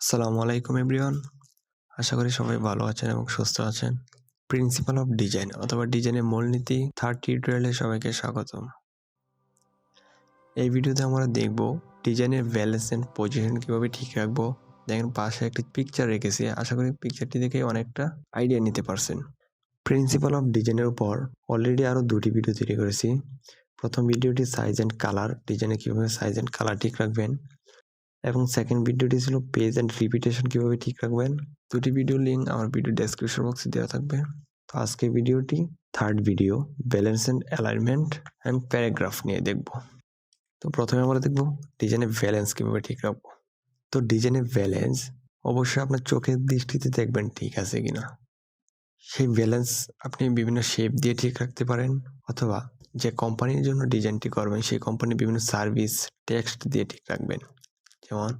আসসালামু আলাইকুম এভরিওয়ান। আশা করি সবাই ভালো আছেন এবং সুস্থ আছেন। প্রিন্সিপাল অফ ডিজাইন অথবা ডিজাইনের মূলনীতি 3rd টিউটোরিয়ালে সবাইকে স্বাগতম। এই ভিডিওতে আমরা দেখব ডিজাইনের ব্যালেন্স এন্ড পজিশন কিভাবে ঠিক রাখবো। দেখেন পাশে একটি পিকচার রেখেছি, আশা করি পিকচারটি দেখে অনেকটা আইডিয়া নিতে পারছেন। প্রিন্সিপাল অফ ডিজাইনের উপর অলরেডি আরও 2টি ভিডিও তৈরি করেছি। প্রথম ভিডিওটি সাইজ অ্যান্ড কালার, ডিজাইনে কীভাবে সাইজ অ্যান্ড কালার ঠিক রাখবেন, এবং সেকেন্ড ভিডিওটি ছিল পেজ অ্যান্ড রিপিটেশন কীভাবে ঠিক রাখবেন। 2টি ভিডিও লিঙ্ক আমার ভিডিও ডেসক্রিপশন বক্সে দেওয়া থাকবে। তো আজকে ভিডিওটি 3rd video, balance and alignment and paragraph নিয়ে দেখব। তো প্রথমে আমরা দেখব ডিজাইনের ব্যালেন্স কীভাবে ঠিক রাখবো। তো ডিজাইনের ব্যালেন্স অবশ্যই আপনার চোখের দৃষ্টিতে দেখবেন ঠিক আছে কিনা। সেই ব্যালেন্স আপনি বিভিন্ন শেপ দিয়ে ঠিক রাখতে পারেন, অথবা যে কোম্পানির জন্য ডিজাইনটি করবেন সেই কোম্পানির বিভিন্ন সার্ভিস টেক্সট দিয়ে ঠিক রাখবেন। যেমন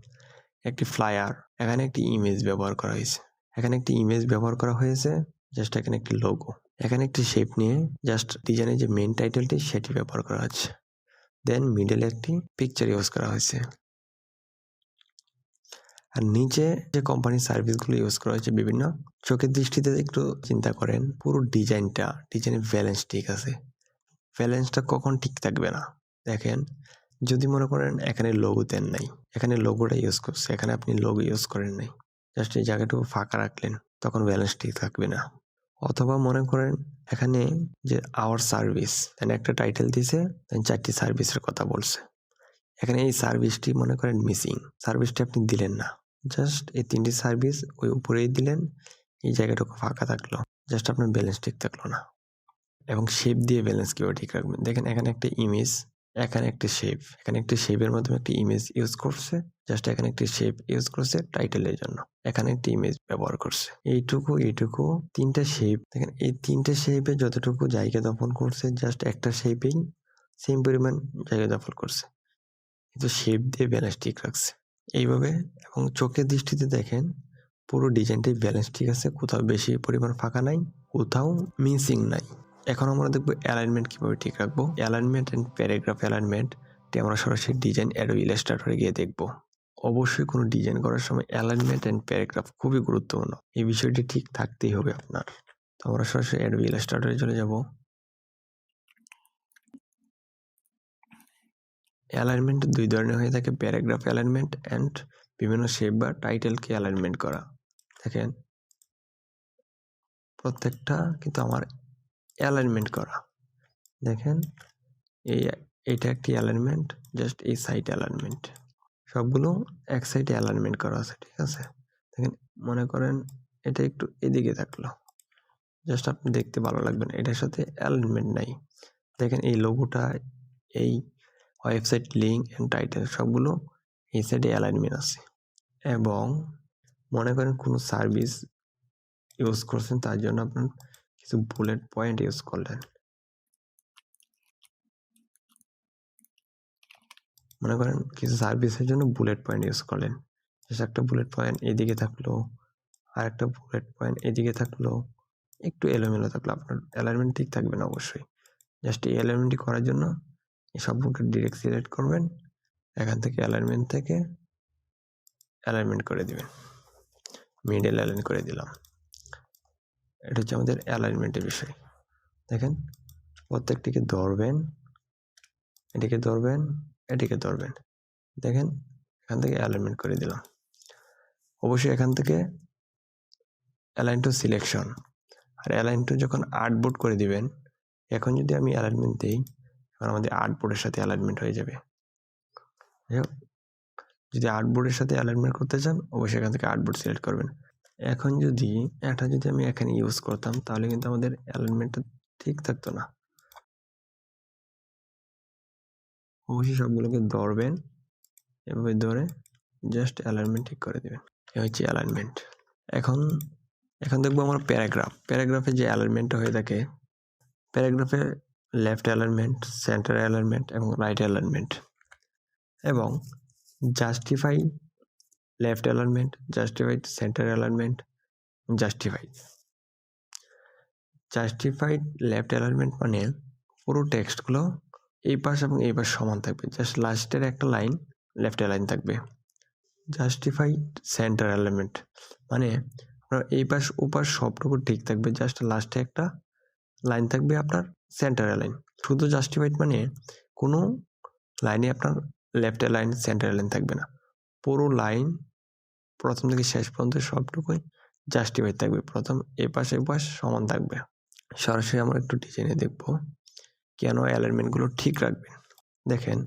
একটি ফ্লায়ার, এখানে একটি ইমেজ ব্যবহার করা হয়েছে, জাস্ট এখানে একটি লোগো, এখানে একটি শেপ নিয়ে জাস্ট ডিজাইনের যে মেন টাইটেলটি সেটি ব্যবহার করা হচ্ছে, দেন মিডলে একটি পিকচার ইউজ করা হয়েছে, আর নিচে যে কোম্পানির সার্ভিসগুলো ইউজ করা হয়েছে বিভিন্ন। চোখের দৃষ্টিতে একটু চিন্তা করেন, পুরো ডিজাইনের ব্যালেন্স ঠিক আছে। ব্যালেন্সটা কখন ঠিক থাকবে না দেখেন, যদি মনে করেন এখানে লোগো দেন নাই, এখানে লোগোটা ইউজ করছে, এখানে আপনি লোগো ইউজ করেন নাই, জাস্ট এই জায়গাটুকু ফাঁকা রাখলেন, তখন ব্যালেন্স ঠিক থাকবে না। অথবা মনে করেন এখানে যে আওয়ার সার্ভিস, একটা টাইটেল দিছে, দেন 4টি সার্ভিসের কথা বলছে, এখানে এই সার্ভিসটি মনে করেন মিসিং, সার্ভিসটি আপনি দিলেন না, জাস্ট এই 3টি সার্ভিস ওই উপরেই দিলেন, এই জায়গাটুকু ফাঁকা থাকলো, জাস্ট আপনার ব্যালেন্স ঠিক থাকলো না। এবং শেপ দিয়ে ব্যালেন্স কীভাবে ঠিক রাখবেন দেখেন, এখানে একটা ইমেজ, এখানে একটা শেপ, এখানে একটি শেপের মাধ্যমে একটি ইমেজ ইউজ করছে, জাস্ট এখানে একটি শেপ ইউজ করছে টাইটেলের জন্য, এখানে একটি ইমেজ ব্যবহার করছে, এইটুকু 3টা শেপ দেখেন, এই 3টে শেপে যতটুকু জায়গা দখল করছে জাস্ট একটা শেপেই সেম পরিমাণ জায়গা দখল করছে, কিন্তু শেপ দিয়ে ব্যালেন্স ঠিক রাখছে এইভাবে। এবং চোখের দৃষ্টিতে দেখেন পুরো ডিজাইনটাই ব্যালেন্স ঠিক আছে, কোথাও বেশি পরিমাণ ফাঁকা নাই, কোথাও মিসিং নাই। এখন আমরা দেখবো অ্যালাইনমেন্ট কীভাবে ঠিক রাখবো। অ্যালাইনমেন্ট অ্যান্ড প্যারাগ্রাফ অ্যালাইনমেন্টটি আমরা সরাসরি ডিজাইন অ্যাডোবি ইলাস্ট্রেটরে গিয়ে দেখবো। অবশ্যই কোনো ডিজাইন করার সময় অ্যালাইনমেন্ট অ্যান্ড প্যারাগ্রাফ খুবই গুরুত্বপূর্ণ, এই বিষয়টি ঠিক থাকতেই হবে আপনার। তো আমরা সরাসরি অ্যাডোবি ইলাস্ট্রেটরে চলে যাব। অ্যালাইনমেন্ট 2 ধরনের হয়ে থাকে, প্যারাগ্রাফ অ্যালাইনমেন্ট অ্যান্ড বিভিন্ন শেপ বা টাইটেলকে অ্যালাইনমেন্ট করা। দেখেন প্রত্যেকটা কিন্তু আমার অ্যালাইনমেন্ট করা, দেখেন এইটা একটি অ্যালাইনমেন্ট, জাস্ট এই সাইড অ্যালাইনমেন্ট, সবগুলো এক সাইডে অ্যালাইনমেন্ট করা আছে, ঠিক আছে। দেখেন মনে করেন এটা একটু এদিকে থাকলো, জাস্ট আপনি দেখতে ভালো লাগবে না, এটার সাথে অ্যালাইনমেন্ট নাই। দেখেন এই লোগোটা, এই ওয়েবসাইট লিঙ্ক অ্যান্ড টাইটেল সবগুলো এই সাইডে অ্যালাইনমেন্ট আছে। এবং মনে করেন কোনো সার্ভিস ইউজ করছেন, তার জন্য আপনার কিছু বুলেট পয়েন্ট ইউজ করলেন, মনে করেন কিছু সার্ভিসের জন্য বুলেট পয়েন্ট ইউজ করলেন, জাস্ট একটা বুলেট পয়েন্ট এদিকে থাকলো, আর একটা বুলেট পয়েন্ট এদিকে থাকলো, একটু এলোমেলো থাকলো, আপনার অ্যালাইনমেন্ট ঠিক থাকবে না অবশ্যই। জাস্ট এই অ্যালাইনমেন্টটি করার জন্য এই সবগুলোকে ডিরেক্ট সিলেক্ট করবেন, এখান থেকে অ্যালাইনমেন্ট থেকে অ্যালাইনমেন্ট করে দিবেন, মিডল অ্যালাইন করে দিলাম। এটা হচ্ছে আমাদের অ্যালাইনমেন্টের বিষয়। দেখেন প্রত্যেকটিকে ধরবেন, এটিকে ধরবেন, এটিকে ধরবেন, দেখেন এখান থেকে অ্যালাইনমেন্ট করে দিলাম। অবশ্যই এখান থেকে অ্যালাইন টু সিলেকশন, আর অ্যালাইন টু যখন আর্টবোর্ড করে দিবেন, এখন যদি আমি অ্যালাইনমেন্ট দিই, এখন আমাদের আর্টবোর্ডের সাথে অ্যালাইনমেন্ট হয়ে যাবে। যদি আর্টবোর্ডের সাথে অ্যালাইনমেন্ট করতে চান অবশ্যই এখান থেকে আর্টবোর্ড সিলেক্ট করবেন। এখন যদি আমি এখানে ইউজ করতাম, তাহলে কিন্তু আমাদের অ্যালাইনমেন্টটা ঠিক থাকতো না। অবশ্যই সবগুলোকে ধরবেন, এভাবে ধরে জাস্ট অ্যালাইনমেন্ট ঠিক করে দেবেন, এ হচ্ছে অ্যালাইনমেন্ট। এখন দেখবো আমরা প্যারাগ্রাফে যে অ্যালাইনমেন্টটা হয়ে থাকে, প্যারাগ্রাফে লেফট অ্যালাইনমেন্ট, সেন্টার অ্যালাইনমেন্ট এবং রাইট অ্যালাইনমেন্ট, এবং justify left alignment, justified centre alignment, justified left alignment মানে পুরো টেক্সটগুলো এই পাশ এবং এই পাশ সমান থাকবে, জাস্ট লাস্টের একটা লাইন লেফট অ্যালাইন থাকবে। জাস্টিফাই সেন্টার এলিমেন্ট মানে আপনার এই পাশ ওপাশ সবটুকু ঠিক থাকবে, জাস্ট লাস্টে একটা লাইন থাকবে আপনার সেন্টার লাইন। শুধু জাস্টিফাইড মানে কোনো লাইনে আপনার লেফট লাইন সেন্টার লাইন থাকবে না, পুরো লাইন প্রথম থেকে শেষ পর্যন্ত সবটুকুই জাস্টিফাইড থাকবে, প্রথম এ পাশে ওপাশ সমান থাকবে। সরাসরি আমরা একটু ডিজাইনে দেখব কেন অ্যালাইনমেন্টগুলো ঠিক রাখবেন। দেখেন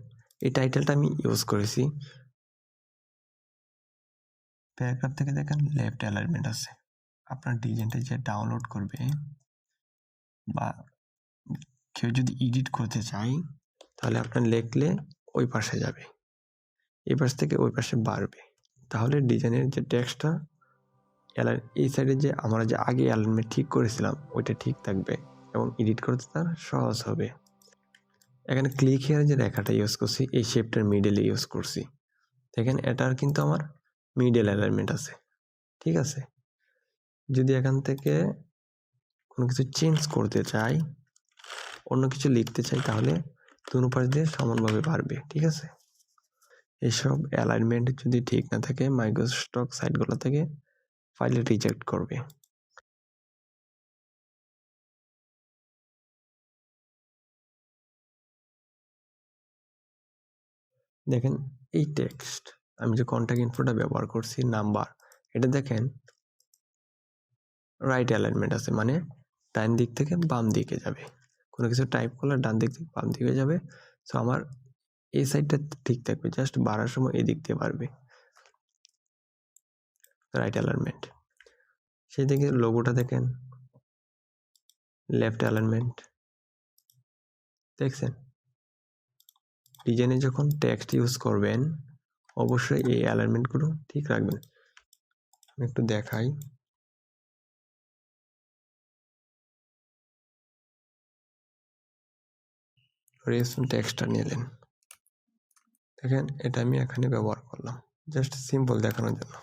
এই টাইটেলটা আমি ইউজ করেছি, প্যারাগ্রাফ থেকে দেখেন লেফট অ্যালাইনমেন্ট আছে। আপনার ডিজাইনটা যে ডাউনলোড করবে বা কেউ যদি এডিট করতে চায় তাহলে আপনার লিখলে ওই পাশে যাবে, এই পাশ থেকে ওই পাশে বাড়বে, তাহলে ডিজাইনের যে টেক্সটটা এই সাইডে যে আমরা যে আগে অ্যালাইনমেন্ট ঠিক করেছিলাম ওইটা ঠিক থাকবে এবং এডিট করতে তার সহজ হবে। এখানে ক্লিক হেয়ার যে রেখাটা ইউজ করছি এই শেপটার মিডলে ইউজ করছি, দেখেন এটার কিন্তু আমার মিডল অ্যালাইনমেন্ট আছে, ঠিক আছে। যদি এখান থেকে কোনো কিছু চেঞ্জ করতে চাই, অন্য কিছু লিখতে চাই, তাহলে দুনো পাশ দিয়ে সমানভাবে বাড়বে, ঠিক আছে। এসব অ্যালাইনমেন্ট যদি ঠিক না থাকে মাইক্রোস্টক সাইটগুলো থেকে ফাইল রিজেক্ট করবে। দেখেন এই টেক্সট আমি যে কন্ট্যাক্ট ইনফোটা ব্যবহার করছি নাম্বার, এটা দেখেন রাইট অ্যালাইনমেন্ট আছে, মানে ডান দিক থেকে বাম দিকে যাবে, কোনো কিছু টাইপ করলে ডান দিক থেকে বাম দিকে যাবে। সো আমার এই সাইডটা ঠিক থাকবে, জাস্ট বাড়ার সময় এই দিক দিয়ে বাড়বে, রাইট অ্যালাইনমেন্ট। সেই দিকে লোগোটা দেখেন লেফট অ্যালাইনমেন্ট, দেখছেন। ডিজাইনে যখন টেক্সট ইউজ করবেন অবশ্যই এই অ্যালাইনমেন্টগুলো ঠিক রাখবেন। আমি একটু দেখাই, রেসপন্স টেক্সটটা নিলেন, দেখেন এটা আমি এখানে ব্যবহার করলাম জাস্ট সিম্পল দেখানোর জন্য।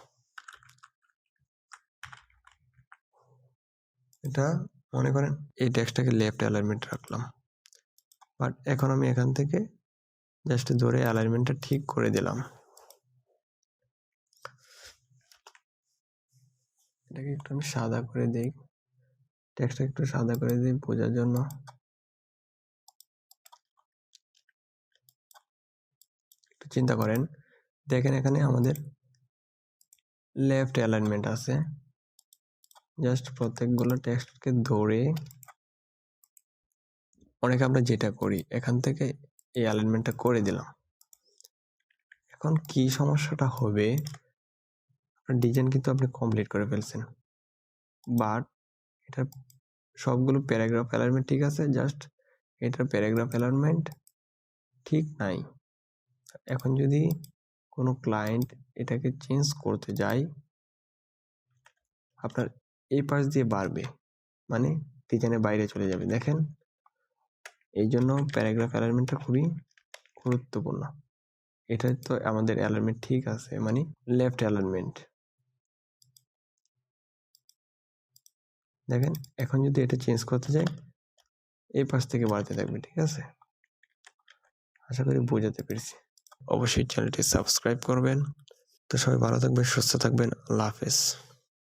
এটা মনে করেন এই টেক্সটটাকে লেফট অ্যালাইনমেন্ট রাখলাম, বাট এখন আমি এখান থেকে জাস্ট ধরে অ্যালাইনমেন্টটা ঠিক করে দিলাম। এটাকে একটু আমি সাদা করে দিই, টেক্সটটা একটু সাদা করে দিই বোঝার জন্য। একটু চিন্তা করেন, দেখেন এখানে আমাদের লেফট অ্যালাইনমেন্ট আছে, জাস্ট প্রত্যেকগুলো টেক্সটকে ধরে অনেকে আমরা যেটা করি এখান থেকে এই অ্যালাইনমেন্টটা করে দিলাম। এখন কি সমস্যাটা হবে, আপনার ডিজাইন কিন্তু আপনি কমপ্লিট করে ফেলছেন, বাট এটা সবগুলো প্যারাগ্রাফ অ্যালাইনমেন্ট ঠিক আছে, জাস্ট এটার প্যারাগ্রাফ অ্যালাইনমেন্ট ঠিক নাই। এখন যদি কোনো ক্লায়েন্ট এটাকে চেঞ্জ করতে যায় আপনার এই পাশ দিয়ে বাড়বে, মানে ডিজাইনের বাইরে চলে যাবে। দেখেন এই জন্য প্যারাগ্রাফ অ্যালাইনমেন্টটা খুবই গুরুত্বপূর্ণ। এটা তো আমাদের অ্যালাইনমেন্ট ঠিক আছে, মানে লেফট অ্যালাইনমেন্ট। দেখেন এখন যদি এটা চেঞ্জ করতে যাই এই পাশ থেকে বাড়তে থাকবে, ঠিক আছে। আশা করি বোঝাতে পেরেছি। অবশ্যই চ্যানেলটি সাবস্ক্রাইব করবেন। তো সবাই ভালো থাকবেন, সুস্থ থাকবেন, আল্লাহ হাফেজ।